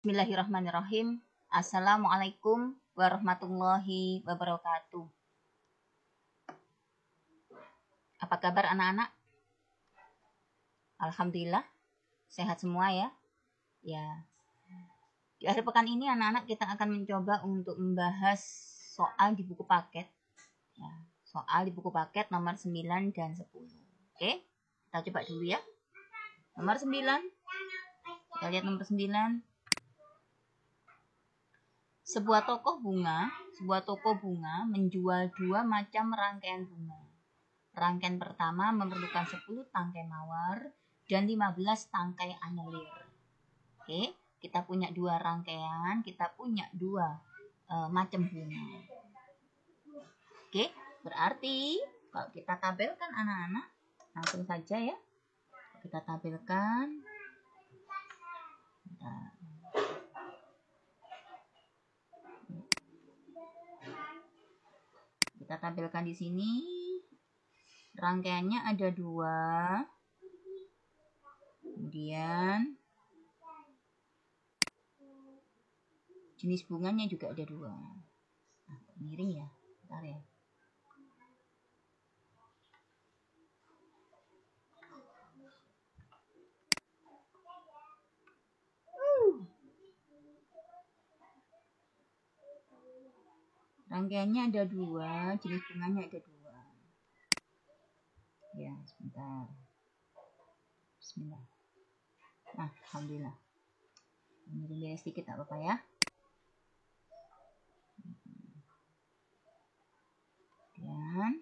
Bismillahirrahmanirrahim. Assalamualaikum warahmatullahi wabarakatuh. Apa kabar anak-anak? Alhamdulillah, sehat semua ya. Ya. Di akhir pekan ini anak-anak kita akan mencoba untuk membahas soal di buku paket. Ya, soal di buku paket nomor 9 dan 10. Oke, kita coba dulu ya. Nomor 9. Kita lihat nomor 9. Sebuah toko bunga menjual 2 macam rangkaian bunga. Rangkaian pertama memerlukan 10 tangkai mawar dan 15 tangkai anyelir. Oke, kita punya 2 rangkaian, kita punya 2 macam bunga. Oke, berarti kalau kita tabelkan anak-anak, langsung saja ya. Kita tabelkan. Kita tampilkan di sini. Rangkaiannya ada 2. Kemudian jenis bunganya juga ada 2. Nah, miring ya. Bentar ya. Rangkaiannya ada 2, jenis bunganya ada 2. Ya, sebentar. Bismillah. Nah, alhamdulillah. Ini sedikit tak apa-apa ya. Dan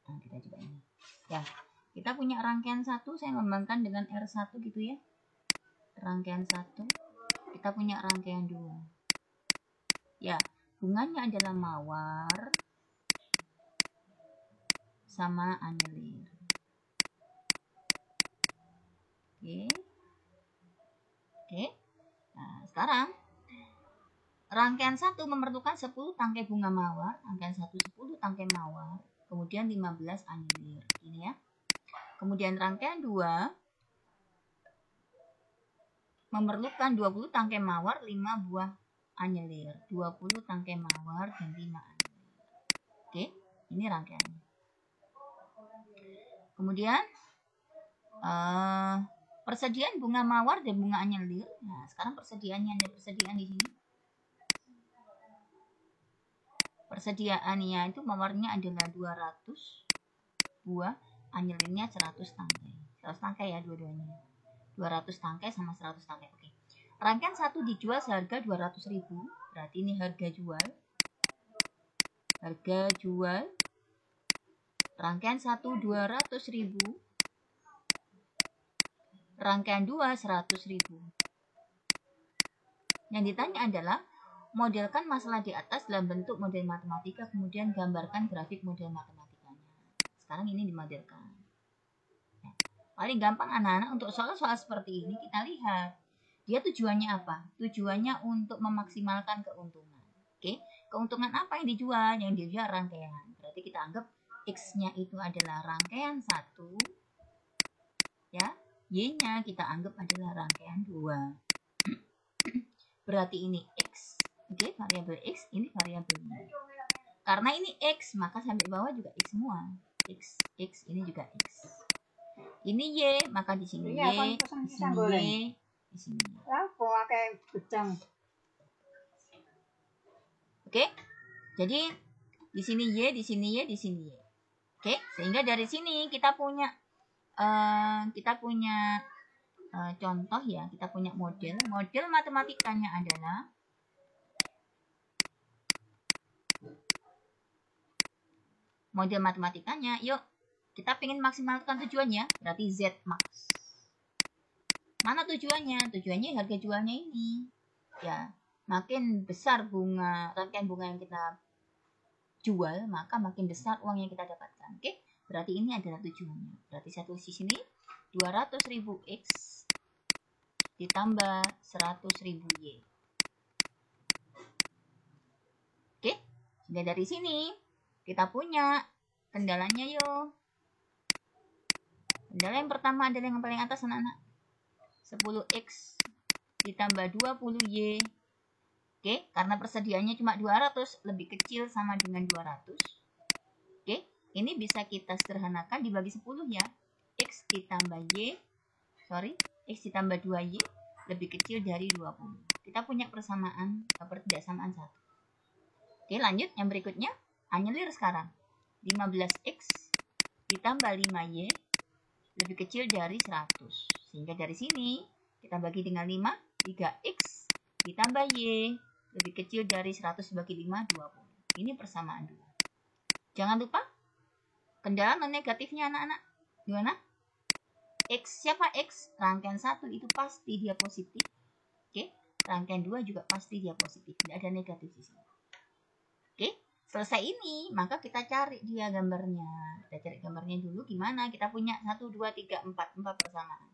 nah, kita coba ini. Ya, kita punya rangkaian 1, saya ngembangkan dengan R1 gitu ya. Rangkaian 1. Kita punya rangkaian 2. Ya, bunganya adalah mawar sama anyelir. Oke. Nah, sekarang rangkaian 1 memerlukan 10 tangkai bunga mawar, rangkaian 1 10 tangkai mawar, kemudian 15 anyelir. Ini ya. Kemudian rangkaian 2 memerlukan 20 tangkai mawar, 5 buah anyelir, 20 tangkai mawar dan 5 anyelir. Oke, ini rangkaiannya. Kemudian persediaan bunga mawar dan bunga anyelir. Nah, sekarang persediaannya ada persediaan di sini. Persediaannya itu mawarnya adalah 200 buah, anyelirnya 100 tangkai. 100 tangkai ya dua-duanya. 200 tangkai sama 100 tangkai. Oke. Rangkaian 1 dijual seharga 200.000. Berarti ini harga jual. Harga jual. Rangkaian 1 200.000. Rangkaian 2 100.000. Yang ditanya adalah modelkan masalah di atas dalam bentuk model matematika, kemudian gambarkan grafik model matematikanya. Sekarang ini dimodelkan. Ya. Paling gampang anak-anak untuk soal-soal seperti ini kita lihat. Dia tujuannya apa? Tujuannya untuk memaksimalkan keuntungan. Oke, keuntungan apa yang dijual? Yang dijual rangkaian. Berarti kita anggap X-nya itu adalah rangkaian 1. Ya, Y-nya kita anggap adalah rangkaian 2. Berarti ini X. Oke, variabel X, ini variabel Y. Karena ini X, maka sampai bawah juga X semua. X, ini juga X. Ini Y, maka di sini Y, di sini Y, di sini. Oke, jadi di sini Y, di sini Y, di sini Y. Oke, sehingga dari sini kita punya contoh ya, kita punya model. Model matematikanya adalah yuk kita ingin maksimalkan tujuannya, berarti Z max. Mana tujuannya? Tujuannya harga jualnya ini. Ya, makin besar rangkaian bunga yang kita jual, maka makin besar uang yang kita dapatkan. Oke, berarti ini adalah tujuannya. Berarti saya tulis di sini 200.000 X ditambah 100.000 Y. Oke, sehingga dari sini kita punya kendalanya yuk. Kendala yang pertama adalah yang paling atas anak-anak. 10X ditambah 20Y. Oke, karena persediaannya cuma 200, lebih kecil sama dengan 200. Oke, ini bisa kita sederhanakan dibagi 10 ya. X ditambah Y, X ditambah 2Y lebih kecil dari 20. Kita punya persamaan satu. Oke, lanjut yang berikutnya. Anyelir sekarang. 15X ditambah 5Y lebih kecil dari 100. Sehingga dari sini kita bagi dengan 5, 3X ditambah Y lebih kecil dari 100 bagi 5, 20. Ini persamaan 2. Jangan lupa kendala non negatifnya anak-anak. Gimana? X, siapa X? Rangkaian 1 itu pasti dia positif. Oke, rangkaian 2 juga pasti dia positif. Tidak ada negatif di sini. Oke, selesai ini, maka kita cari dia gambarnya. Kita cari gambarnya dulu gimana? Kita punya 1, 2, 3, 4 persamaan.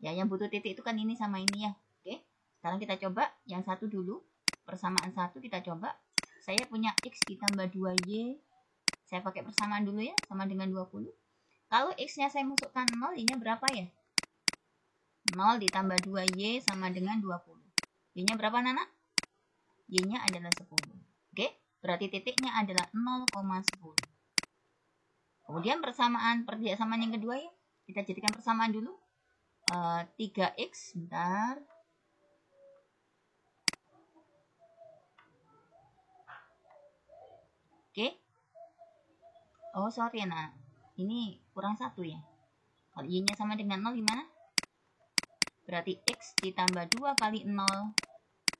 Ya, yang butuh titik itu kan ini sama ini ya. Oke, sekarang kita coba yang satu dulu. Persamaan 1 kita coba. Saya punya X ditambah 2Y. Saya pakai persamaan dulu ya, sama dengan 20. Kalau X-nya saya masukkan 0, Y-nya berapa ya? 0 ditambah 2Y sama dengan 20. Y-nya berapa, Nana? Y-nya adalah 10. Oke, berarti titiknya adalah 0,10. Kemudian persamaan yang kedua ya. Kita jadikan persamaan dulu. 3X, bentar. Oke. Oh, sorry ya, Nana. Ini kurang 1 ya. Kalau Y-nya sama dengan 0 gimana? Berarti X ditambah 2 kali 0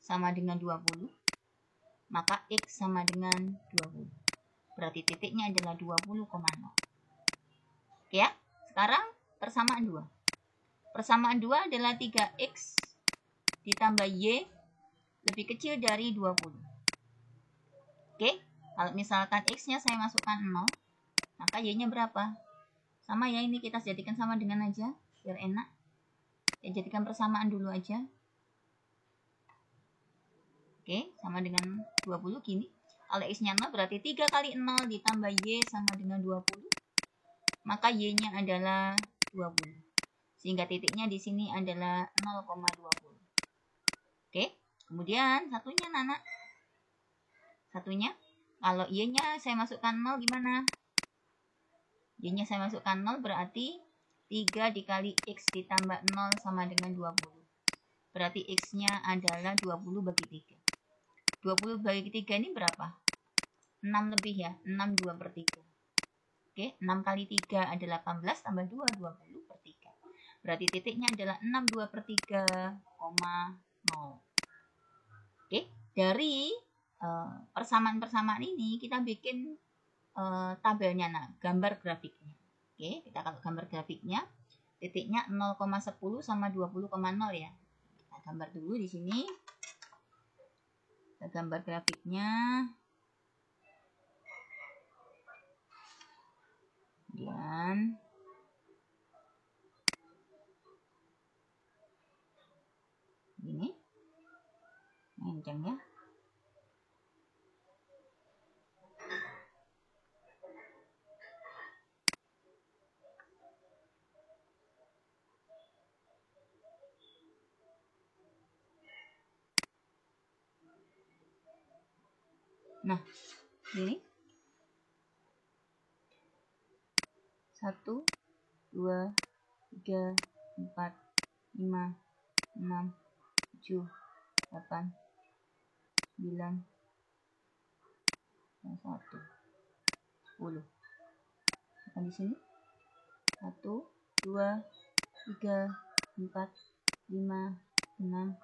sama dengan 20. Maka X sama dengan 20. Berarti titiknya adalah 20,0. Oke ya. Sekarang persamaan 2. Persamaan 2 adalah 3X ditambah Y lebih kecil dari 20. Oke. Kalau misalkan X-nya saya masukkan 0. Maka Y-nya berapa? Sama ya, ini kita jadikan sama dengan aja. Biar enak. Ya, jadikan persamaan dulu aja. Oke, sama dengan 20 gini. Kalau X-nya 0 berarti 3 kali 0 ditambah Y sama dengan 20. Maka Y-nya adalah 20. Sehingga titiknya di sini adalah 0,20. Oke, kemudian satunya Nana. Satunya, kalau Y-nya saya masukkan 0 gimana? Y-nya saya masukkan 0 berarti 3 dikali X ditambah 0 sama dengan 20. Berarti X-nya adalah 20 bagi 3. 20 bagi 3 ini berapa? 6 lebih ya. 6 2 per 3. Oke, 6 kali 3 adalah 18 tambah 2, 20 per 3. Berarti titiknya adalah 6 2 per 3,0. Oke, dari persamaan-persamaan ini kita bikin tabelnya, nah, gambar grafiknya. Oke, kita kalau gambar grafiknya, titiknya 0,10 sama 20,0 ya. Kita gambar dulu di sini. Kita gambar grafiknya. Kemudian ini kencang ya. Nah, ini 1, 2, 3, 4, 5, 6, 7, 8, 9, 1, 10. Nah, di sini 1, 2, 3, 4, 5, 6,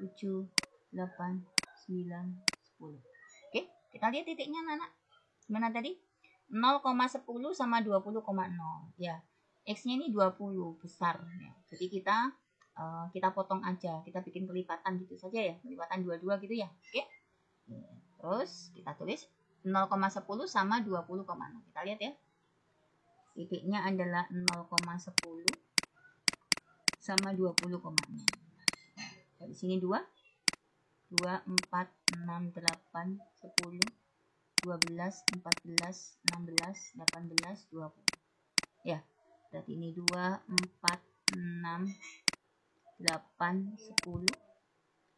7, 8, 9, 10. Oke, kita lihat titiknya Nana. Gimana tadi? 0,10 sama 20,0. Ya, X-nya ini 20 besar ya. Jadi kita potong aja, kita bikin kelipatan gitu saja ya, kelipatan 22 gitu ya. Oke. Terus kita tulis 0,10 sama 20,0. Kita lihat ya. Titiknya adalah 0,10 sama 20,0. Di sini 2, 4, 6, 8, 10, 12, 14, 16, 18, 20. Ya, berarti ini 2, 4, 6, 8, 10,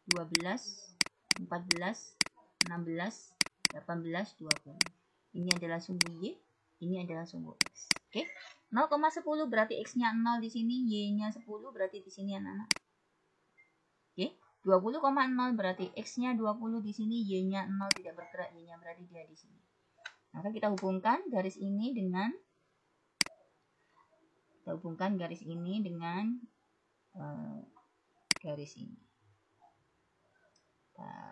12, 14, 16, 18, 20. Ini adalah sumbu Y, ini adalah sumbu X. Oke. 0,10 berarti X-nya 0 di sini, Y-nya 10 berarti di sini anak-anak. Oke. 20,0 berarti X-nya 20 di sini, Y-nya 0 tidak bergerak, Y-nya berarti dia di sini. Maka kita hubungkan garis ini dengan garis ini. Kita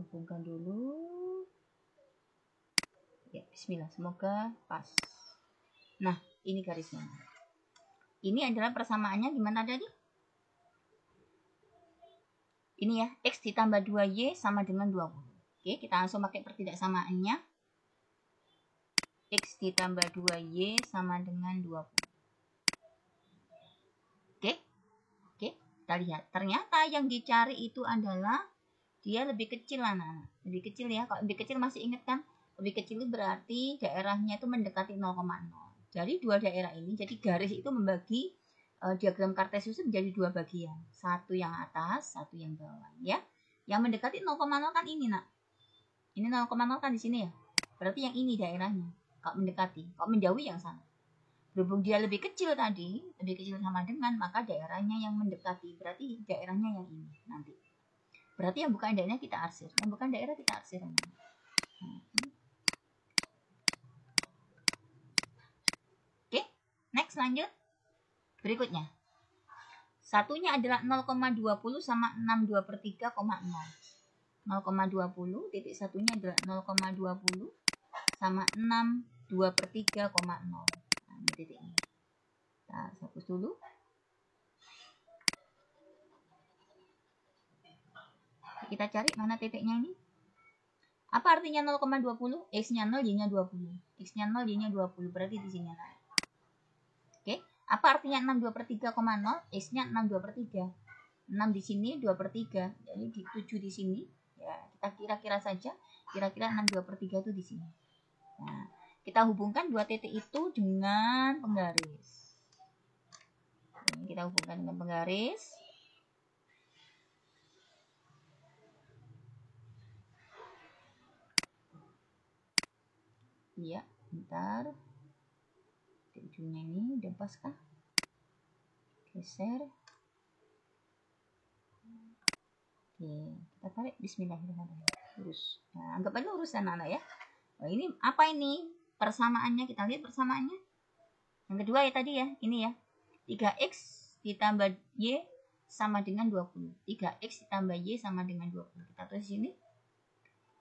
hubungkan dulu. Ya, bismillah, semoga pas. Nah, ini garisnya. Ini adalah persamaannya gimana tadi? Ini ya, X ditambah 2Y sama dengan 20. Oke, kita langsung pakai pertidaksamaannya. X ditambah 2Y sama dengan 20. Oke, kita lihat. Ternyata yang dicari itu adalah dia lebih kecil anak-anak. Lebih kecil ya. Kalau lebih kecil masih ingat kan? Lebih kecil itu berarti daerahnya itu mendekati 0,0. Jadi dua daerah ini, jadi garis itu membagi diagram Kartesius menjadi dua bagian. Satu yang atas, satu yang bawah ya. Yang mendekati 0,0 kan ini nak. Ini 0,0 kan di sini ya. Berarti yang ini daerahnya. Kalau mendekati, kalau menjauhi yang sana. Berhubung dia lebih kecil tadi, lebih kecil sama dengan, maka daerahnya yang mendekati. Berarti daerahnya yang ini nanti. Berarti yang bukan daerahnya kita arsir. Yang bukan daerah kita arsir. Oke, next lanjut. Berikutnya. Satunya adalah 0,20 sama 62/3,0. 0,20 titik satunya adalah 0,20 sama 62/3,0. Nah, ini titiknya. Kita hapus dulu. Kita cari mana titiknya ini. Apa artinya 0,20? X-nya 0, Y-nya 20. X-nya 0, Y-nya 20. Berarti di sini. Oke. Apa artinya 62/3,0? X-nya 62/3. 6 di sini, 2/3. Jadi 7 di sini. Ya, kita kira-kira saja. Kira-kira 62/3 itu di sini. Nah, kita hubungkan dua titik itu dengan penggaris. Ini kita hubungkan dengan penggaris. Iya, bentar. Di ujungnya ini udah pas kah? Geser. Oke, kita tarik. Bismillahirrahmanirrahim. Lurus. Nah, anggap aja lurus anak-anak ya. Oh, ini apa ini? Persamaannya, kita lihat persamaannya. Yang kedua ya tadi ya, ini ya. 3x ditambah y sama dengan 20. 3x ditambah y sama dengan 20. Kita tulis sini.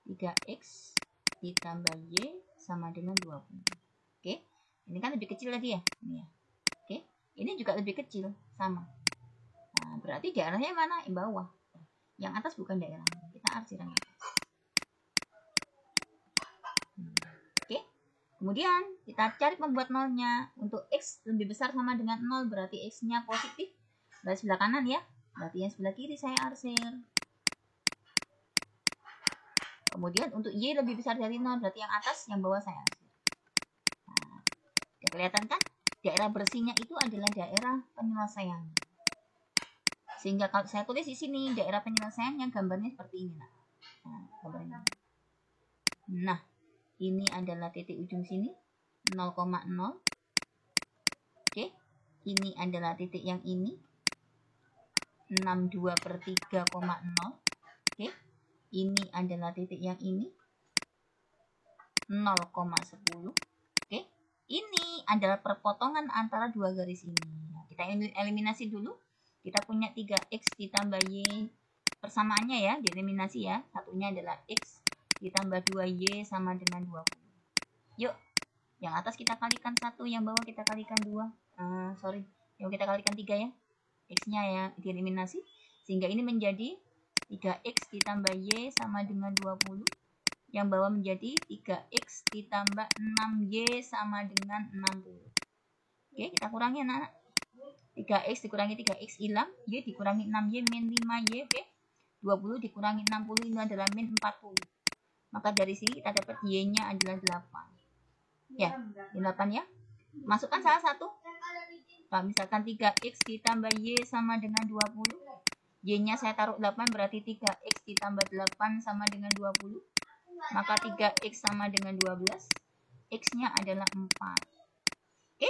3x ditambah y sama dengan 20. Oke. Ini kan lebih kecil lagi ya. Ini ya. Oke. Ini juga lebih kecil, sama. Nah, berarti daerahnya mana? Yang bawah. Yang atas bukan daerah. Kita arsir yang atas. Oke. Kemudian kita cari pembuat nolnya. Untuk X lebih besar sama dengan 0, berarti X-nya positif. Dari sebelah kanan ya. Berarti yang sebelah kiri saya arsir. Kemudian untuk Y lebih besar dari 0, berarti yang atas, yang bawah saya arsir. Nah, kelihatan kan? Daerah bersihnya itu adalah daerah penyelesaian. Sehingga kalau saya tulis di sini, daerah penyelesaiannya gambarnya seperti ini. Nah, gambarnya. Nah, ini adalah titik ujung sini, 0,0. Oke, ini adalah titik yang ini, 62/3,0. Oke, ini adalah titik yang ini, 0,10. Oke, ini adalah perpotongan antara dua garis ini. Nah, kita eliminasi dulu. Kita punya 3x ditambah y. Persamaannya ya, dieliminasi ya. Satunya adalah x ditambah 2y sama dengan 20. Yuk, yang atas kita kalikan 1, yang bawah kita kalikan 2. Yang kita kalikan 3 ya. X-nya ya dieliminasi. Sehingga ini menjadi 3x ditambah y sama dengan 20. Yang bawah menjadi 3x ditambah 6y sama dengan 60. Oke, kita kurangi anak-anak. 3x dikurangi 3x hilang, y dikurangi 6y min 5y, oke. 20 dikurangi 60 ini adalah min 40. Maka dari sini kita dapat Y-nya adalah 8. Ya, 8 ya. Masukkan salah satu. Kalau misalkan 3X ditambah Y sama dengan 20. Y-nya saya taruh 8 berarti 3X ditambah 8 sama dengan 20. Maka 3X sama dengan 12. X-nya adalah 4. Oke,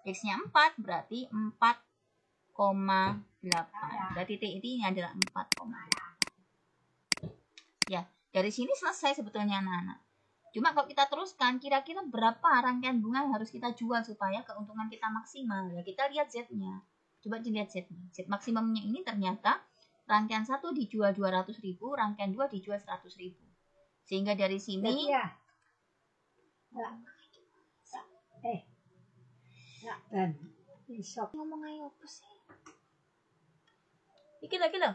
X-nya 4 berarti 4,8. Berarti titik ini adalah 4,8. Ya, dari sini selesai sebetulnya anak-anak. Cuma kalau kita teruskan, kira-kira berapa rangkaian bunga yang harus kita jual supaya keuntungan kita maksimal? Ya, kita lihat Z-nya. Coba dilihat Z-nya. Z maksimumnya ini ternyata rangkaian 1 dijual 200.000, rangkaian 2 dijual 100.000. Sehingga dari sini ngomong ayo apa sih? Iki lagi loh.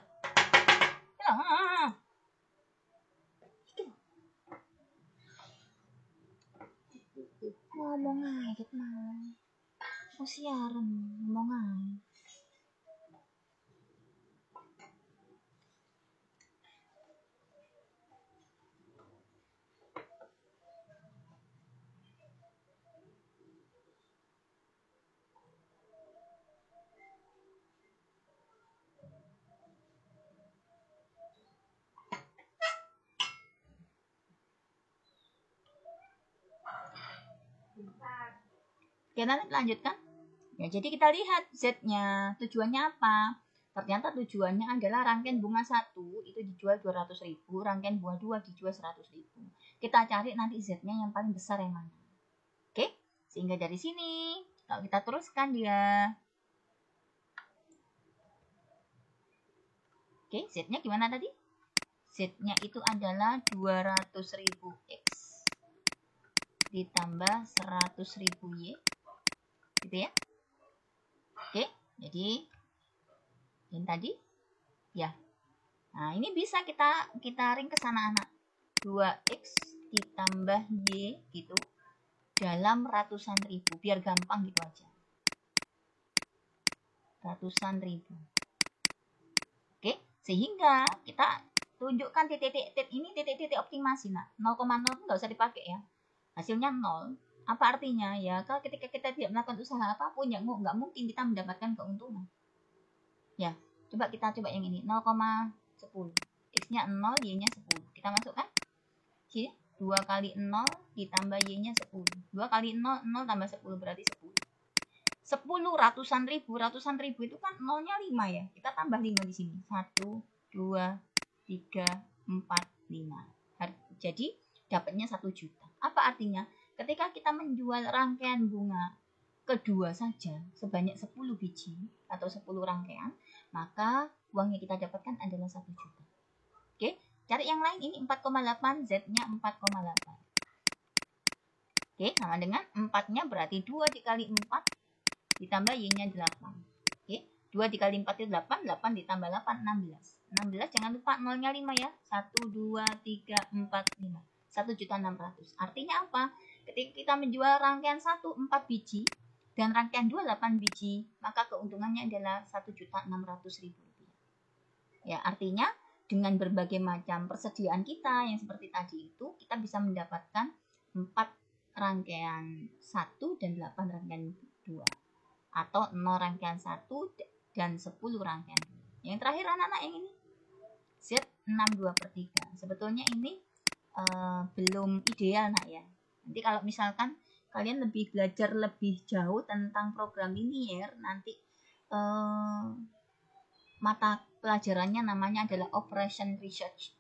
Ngomong aja gitu mau siaran ngomong aja. Oke, nanti lanjutkan. Ya, jadi kita lihat Z-nya. Tujuannya apa? Ternyata tujuannya adalah rangkaian bunga 1 itu dijual 200.000, rangkaian bunga 2 dijual 100.000. Kita cari nanti Z-nya yang paling besar yang mana. Oke? Sehingga dari sini, kalau kita teruskan dia. Oke, Z-nya gimana tadi? Z-nya itu adalah 200.000 X ditambah 100.000 Y. Gitu ya. Oke, jadi yang tadi ya. Nah, ini bisa kita ringkas anak-anak. 2X ditambah Y gitu dalam ratusan ribu, biar gampang gitu aja. Ratusan ribu. Oke, sehingga kita tunjukkan titik-titik ini titik-titik optimasi. Nah, 0,0 nggak usah dipakai ya. Hasilnya 0. Apa artinya? Ya, kalau ketika kita tidak melakukan usaha apapun, ya nggak mungkin kita mendapatkan keuntungan. Ya, coba yang ini. 0,10. X-nya 0, Y-nya 10. Kita masukkan. Sini, 2 kali 0 ditambah Y-nya 10. 2 kali 0, 0 tambah 10 berarti 10. 10 ratusan ribu itu kan 0-nya 5 ya. Kita tambah 5 di sini. 1, 2, 3, 4, 5. Jadi, dapatnya 1 juta. Apa artinya? Ketika kita menjual rangkaian bunga kedua saja sebanyak 10 biji atau 10 rangkaian, maka uang yang kita dapatkan adalah 1 juta. Oke, cari yang lain. Ini 4,8, Z-nya 4,8. Oke, sama dengan 4-nya berarti 2 dikali 4 ditambah Y-nya 8. Oke, 2 dikali 4 itu 8, 8 ditambah 8, 16. 16 jangan lupa 0-nya 5 ya. 1, 2, 3, 4, 5. 1.600.000. Artinya apa? Ketika kita menjual rangkaian 1 4 biji dan rangkaian 2 8 biji, maka keuntungannya adalah 1.600.000 rupiah. Ya, artinya dengan berbagai macam persediaan kita yang seperti tadi itu, kita bisa mendapatkan 4 rangkaian 1 dan 8 rangkaian 2. Atau 0 rangkaian 1 dan 10 rangkaian 2. Yang terakhir anak-anak yang ini. Z 62/3. Sebetulnya ini belum ideal nak ya. Nanti kalau misalkan kalian belajar lebih jauh tentang program linear, nanti mata pelajarannya namanya adalah Operation Research.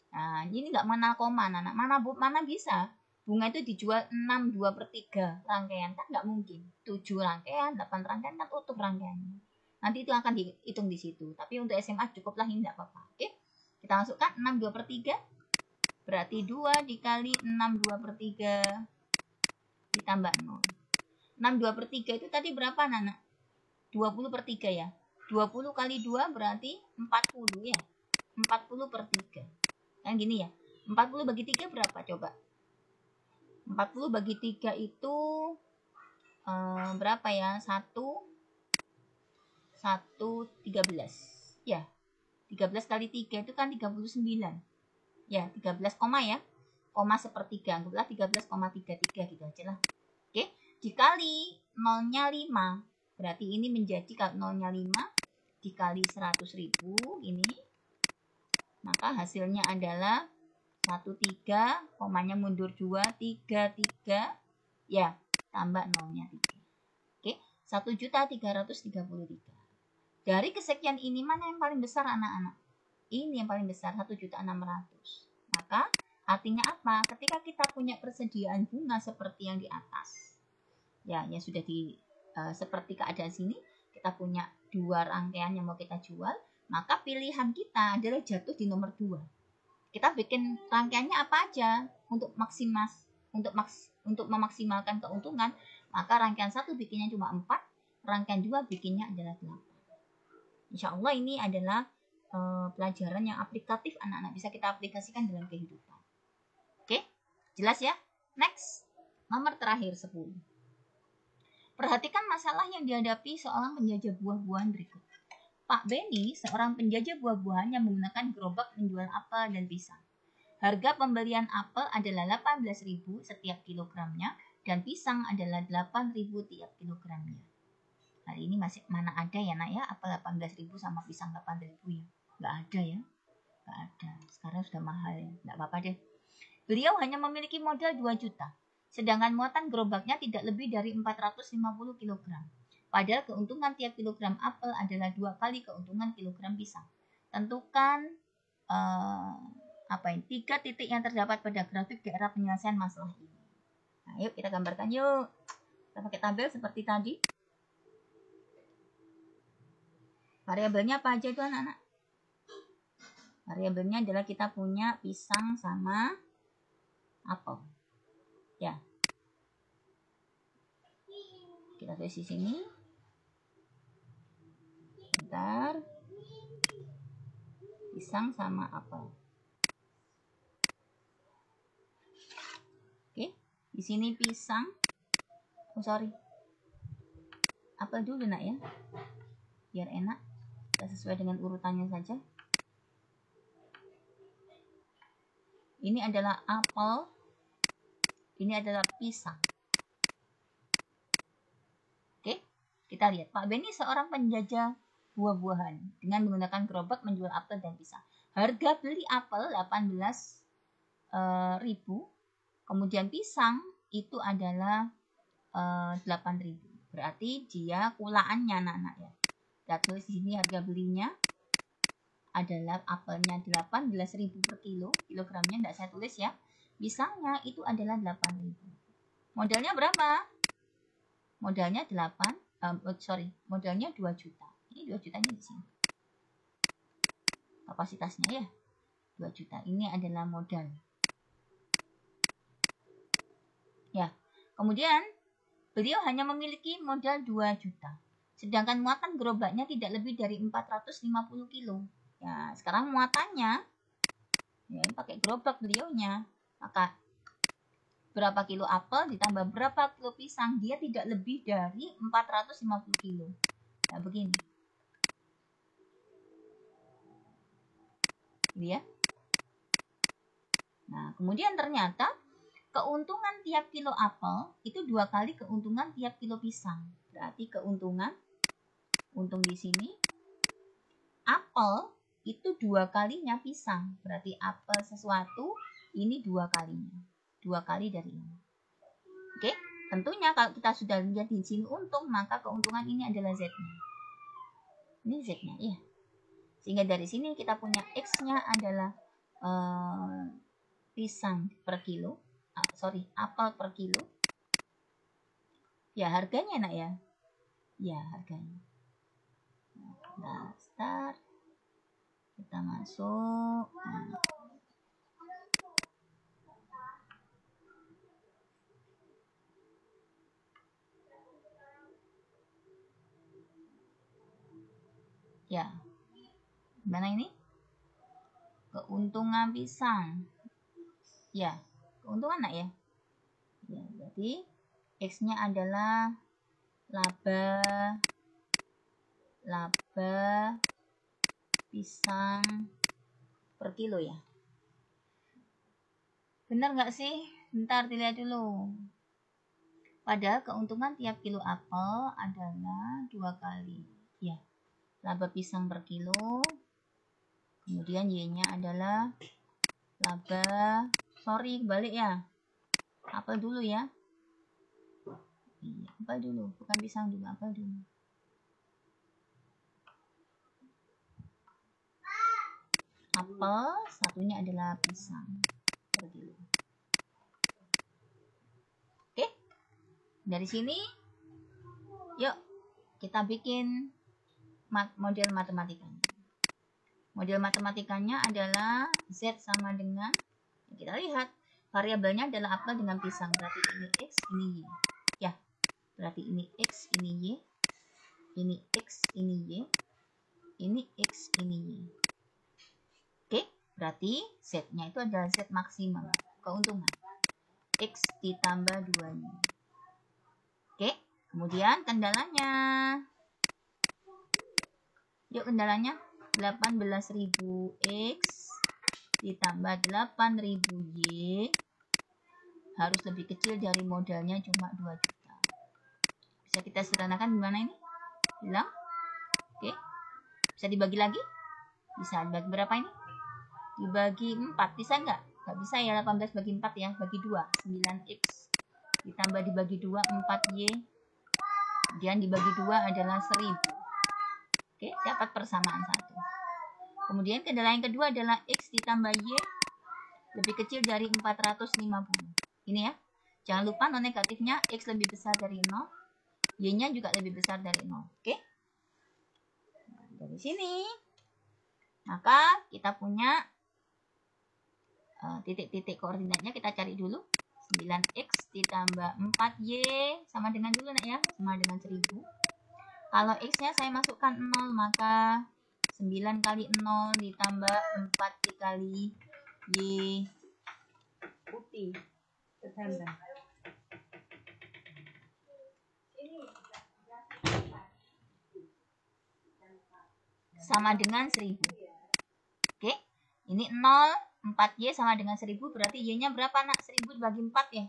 Nah, ini nggak mana koma, anak mana bisa bunga itu dijual 62/3 rangkaian, kan nggak mungkin. 7 rangkaian, 8 rangkaian kan utuh rangkaiannya. Nanti itu akan dihitung di situ. Tapi untuk SMA cukuplah ini nggak apa-apa. Oke, kita masukkan 62/3. Berarti 2 dikali 62/3 ditambah 0. 62/3 itu tadi berapa anak? 20/3 ya. 20 kali 2 berarti 40 ya. 40/3. Kan gini ya. 40 bagi 3 berapa coba? 40 bagi 3 itu berapa ya? 1 13. Ya. 13 kali 3 itu kan 39. Ya, 13 koma ya. Koma sepertiga. Anggaplah 13,33 gitu aja lah. Oke, dikali nolnya 5. Berarti ini menjadi kalau nolnya 5 dikali 100.000 ini. Maka hasilnya adalah 13, komanya mundur 2, 33. Ya, tambah nolnya 3. Oke, 1.333.000. Dari kesekian ini mana yang paling besar anak-anak? Ini yang paling besar 1.600.000. Maka artinya apa? Ketika kita punya persediaan bunga seperti yang di atas, ya yang sudah seperti keadaan sini, kita punya 2 rangkaian yang mau kita jual, maka pilihan kita adalah jatuh di nomor 2. Kita bikin rangkaiannya apa aja untuk memaksimalkan keuntungan, maka rangkaian 1 bikinnya cuma 4, rangkaian 2 bikinnya adalah 8. Insya Allah ini adalah pelajaran yang aplikatif, anak-anak bisa kita aplikasikan dalam kehidupan. Oke, jelas ya? Next, nomor terakhir 10. Perhatikan masalah yang dihadapi seorang penjajah buah-buahan berikut. Pak Benny, seorang penjajah buah-buahan yang menggunakan gerobak menjual apel dan pisang. Harga pembelian apel adalah 18.000 setiap kilogramnya dan pisang adalah 8.000 tiap kilogramnya. Hari ini masih mana ada ya nak ya apel 18.000 sama pisang 8.000 ya? Nggak ada ya? Nggak ada. Sekarang sudah mahal ya. Nggak apa-apa deh. Beliau hanya memiliki modal 2 juta. Sedangkan muatan gerobaknya tidak lebih dari 450 kg. Padahal keuntungan tiap kilogram apel adalah 2 kali keuntungan kilogram pisang. Tentukan 3 titik yang terdapat pada grafik daerah penyelesaian masalah ini. Nah, yuk kita gambarkan yuk. Kita pakai tabel seperti tadi. Variabelnya apa aja itu anak-anak? Variabelnya adalah kita punya pisang sama apel. Ya. Kita tulis di sini. Bentar. Pisang sama apel. Oke, di sini pisang. Apel dulu nak ya. Biar enak. Kita sesuai dengan urutannya saja. Ini adalah apel. Ini adalah pisang. Oke, kita lihat. Pak Benny seorang penjajah buah-buahan dengan menggunakan gerobak menjual apel dan pisang. Harga beli apel 18.000. Kemudian pisang itu adalah 8.000. Berarti dia kulaannya anak-anak ya. Kita tulis di sini harga belinya adalah apelnya 18.000 per kilo. Kilogramnya tidak saya tulis ya. Pisangnya itu adalah 8.000. Modalnya berapa? Modalnya modalnya 2 juta. Ini 2 jutanya di sini. Kapasitasnya ya 2 juta. Ini adalah modal. Ya. Kemudian beliau hanya memiliki modal 2 juta. Sedangkan muatan gerobaknya tidak lebih dari 450 kilo. Ya, sekarang muatannya ya ini pakai gerobak beliaunya. Maka berapa kilo apel ditambah berapa kilo pisang, dia tidak lebih dari 450 kilo. Nah, begini. Ya. Nah, kemudian ternyata keuntungan tiap kilo apel itu 2 kali keuntungan tiap kilo pisang. Berarti untung di sini. Apel itu 2 kalinya pisang. Berarti apel sesuatu ini 2 kalinya. 2 kali dari ini. Oke, tentunya kalau kita sudah lihat di sini untung, maka keuntungan ini adalah Z-nya. Ini Z-nya ya. Sehingga dari sini kita punya X-nya adalah pisang per kilo. Apel per kilo. Ya, harganya nak ya. Ya, harganya. Nah, start. Kita masuk. Ya. Gimana ini? Keuntungan pisang. Ya, keuntungan nak ya. Ya, berarti X-nya adalah laba pisang per kilo ya. Benar nggak sih? Bentar dilihat dulu. Padahal keuntungan tiap kilo apel adalah 2 kali. Ya, laba pisang per kilo. Kemudian Y-nya adalah laba, balik ya. Apel dulu ya. Iya, apel dulu, bukan pisang dulu, apel dulu. Apel, satunya adalah pisang per kilo. Oke, dari sini yuk kita bikin model matematikanya. Model matematikanya adalah Z sama dengan, kita lihat variabelnya adalah apel dengan pisang, berarti ini X, ini Y. Ya, berarti ini X, ini Y, ini X, ini Y, ini X, ini Y. Oke, berarti Z-nya itu adalah Z maksimal, keuntungan. X ditambah 2Y. Oke, kemudian kendalanya. Yuk kendalanya, 18.000 X ditambah 8.000 Y harus lebih kecil dari modalnya cuma 2 juta. Bisa kita sederhanakan gimana ini? Bilang? Oke, bisa dibagi lagi? Bisa dibagi berapa ini? Dibagi 4, bisa nggak? Nggak bisa ya, 18 bagi 4 ya, bagi 2, 9X ditambah dibagi 2, 4Y, kemudian dibagi 2 adalah 1000. Oke, dapat persamaan 1. Kemudian kendala yang kedua adalah X ditambah Y lebih kecil dari 450. Ini ya, jangan lupa non negatifnya X lebih besar dari 0, Y-nya juga lebih besar dari 0. Oke, nah, dari sini maka kita punya titik-titik koordinatnya, kita cari dulu. 9X ditambah 4Y sama dengan dulu nak ya, sama dengan 1000. Kalau X-nya saya masukkan 0, maka 9 kali 0 ditambah 4 dikali Y putih tetangga. sama dengan 1000. Oke, ini 0, 4Y sama dengan 1000, berarti Y-nya berapa nak? 1000 dibagi 4 ya.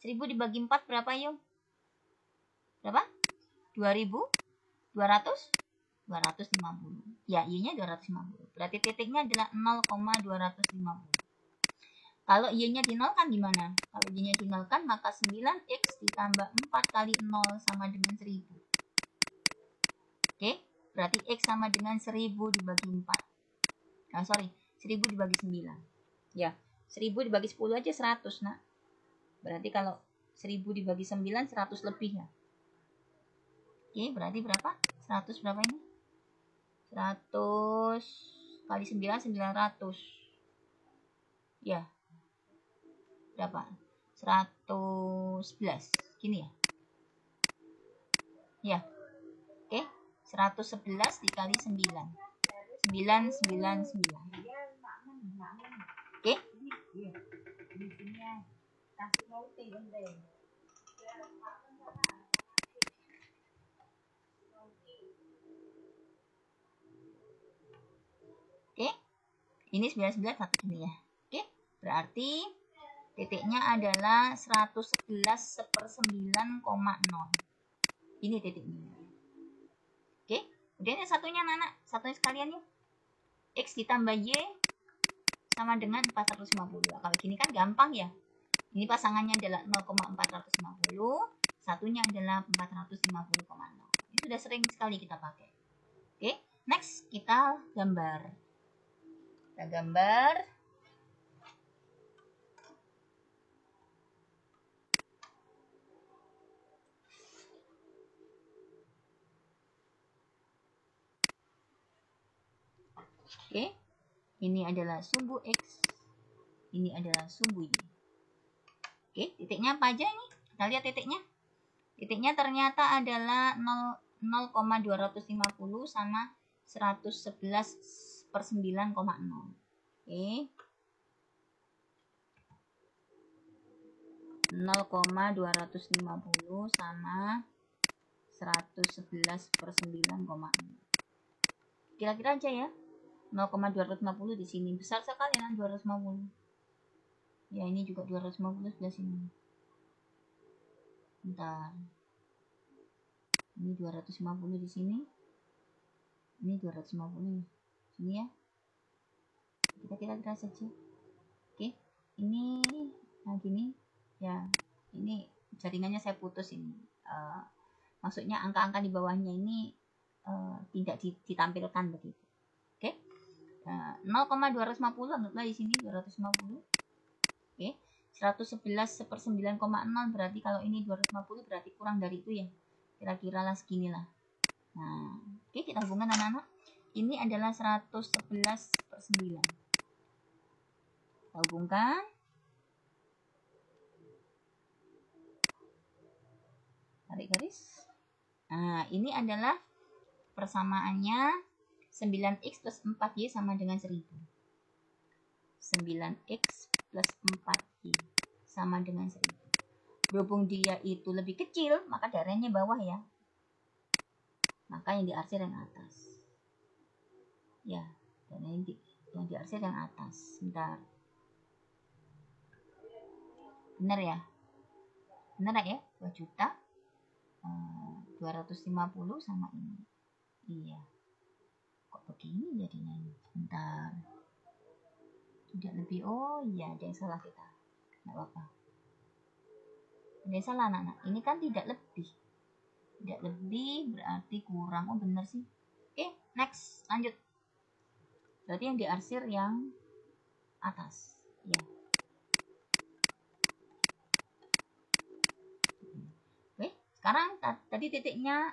1000 dibagi 4 berapa yuk? Berapa? 2200? 250. Ya, Y-nya 250. Berarti titiknya adalah 0,250. Kalau Y-nya dinolkan gimana? Kalau Y-nya dinolkan, maka 9X ditambah 4 kali 0 sama dengan 1000. Oke, berarti X sama dengan 1000 dibagi 4. 1000 dibagi 9. Ya, 1000 dibagi 10 aja 100, nak. Berarti kalau 1000 dibagi 9, 100 lebih ya. Oke, berarti berapa? 100 berapa ini? 100 kali 9, 900. Ya. Berapa? 111. Gini ya. Ya. Oke. 111 dikali 9. 999. Oke. Oke. Ini 99 satu ini ya. Oke. Berarti titiknya adalah 111/9,0. Ini titiknya. Oke. Kemudian yang satunya anak-anak, satunya sekalian yuk. X ditambah Y sama dengan 450. Kalau gini kan gampang ya. Ini pasangannya adalah 0,450, satunya adalah 450,0. Ini sudah sering sekali kita pakai. Oke, next kita gambar. Kita gambar. Oke, ini adalah sumbu X, ini adalah sumbu Y. Oke, titiknya apa aja ini? Kita lihat titiknya. Titiknya ternyata adalah 0,250 sama 111/9,0. Oke. 0,250 sama 111/9,0. Kira-kira aja ya. 0,250 di sini. Besar sekali kan 250. Ya, ini juga 250 sebelah sini. Bentar. Ini 250 di sini. Ini 250 sini ya. Kita kira-kira saja. Oke, ini gini ya. Ini jaringannya saya putus ini. Maksudnya angka-angka di bawahnya ini tidak ditampilkan begitu. Oke. 0,250 anggaplah di sini 250. Oke. 111/9,0 berarti kalau ini 250 berarti kurang dari itu ya. Kira-kira lah segini lah. Nah, oke, kita hubungkan anak-anak. Ini adalah 111/9. Kita hubungkan. Tarik garis. Nah, ini adalah persamaannya 9x plus 4y sama dengan 1000. 9x plus 4y sama dengan 1000. Berhubung dia itu lebih kecil, maka daerahnya bawah ya. Maka yang diarsir yang atas. Ya, dan yang diarsir yang atas. Bentar. Benar ya? Benar ya? 2 juta 250 sama ini. Iya. Kok begini jadinya ini? Bentar. Tidak lebih. Oh iya, ada yang salah kita. Nggak apa-apa. Ada yang salah anak-anak. Ini kan tidak lebih. Tidak lebih berarti kurang. Oh benar sih. Oke, next. Lanjut. Berarti yang diarsir yang atas. Ya. Oke, sekarang tadi titiknya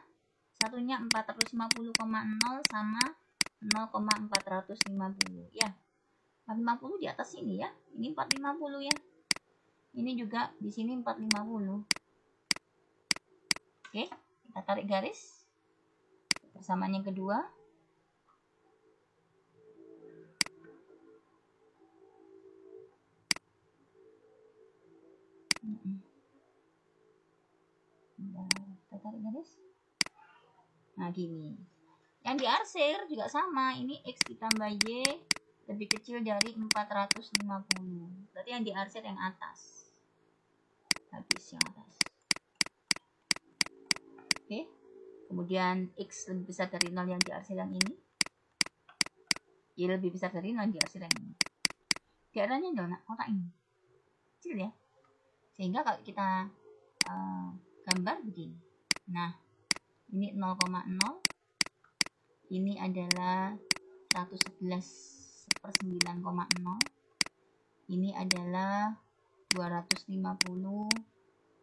satunya 450,0 sama 0,450. Ya. 450 di atas sini ya. Ini 450 ya. Ini juga di sini 450. Oke, kita tarik garis. Persamaan yang kedua. Kita tarik garis. Nah, gini. Yang diarsir juga sama. Ini X ditambah Y lebih kecil dari 450. Berarti yang diarsir yang atas. Habis yang atas. Oke. Kemudian X lebih besar dari 0 yang diarsir yang ini. Y lebih besar dari 0 yang diarsir yang ini. Daerahnya adalah kotak ini. Kecil ya. Sehingga kalau kita gambar begini. Nah, ini 0,0. Ini adalah 111/9,0. Ini adalah 250.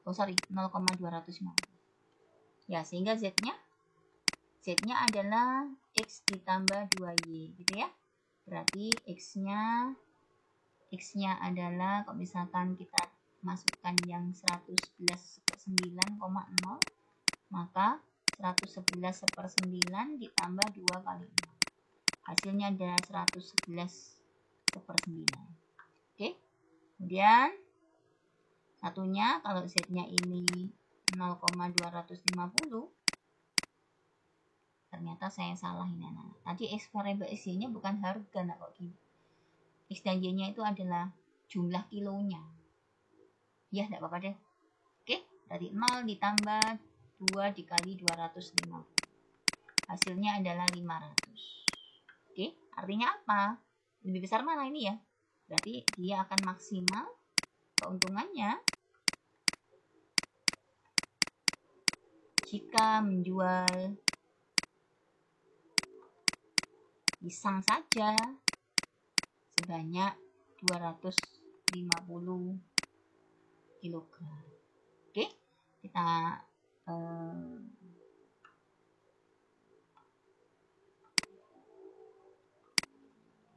Oh sorry, 0,250. Ya, sehingga Z-nya adalah X ditambah 2Y gitu ya. Berarti X-nya adalah kalau misalkan kita masukkan yang 111/9,0, maka 111/9 ditambah 2 kali 6. Hasilnya adalah 111/9. Oke. Kemudian satunya kalau Z-nya ini 0,250, ternyata saya salah ini anak. Tadi X variabel X-nya bukan harga nak kok gini. X dan Y-nya itu adalah jumlah kilonya. Ya, enggak apa-apa deh. Oke, dari 0 ditambah 2 dikali 250. Hasilnya adalah 500. Oke, artinya apa? Lebih besar mana ini ya? Berarti dia akan maksimal keuntungannya jika menjual pisang saja sebanyak 250 kg. Oke, kita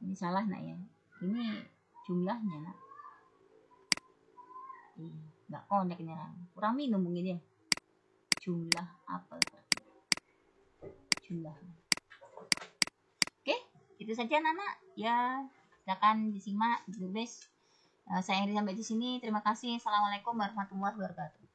ini salah nak ya. Ini jumlahnya nak. Nggak connect ini orang. Kurang minum mungkin ya. Jumlah apel. Jumlah. Oke, itu saja anak-anak. Ya, silakan disimak, ditulis. Saya Henry sampai di sini. Terima kasih. Assalamualaikum warahmatullahi wabarakatuh.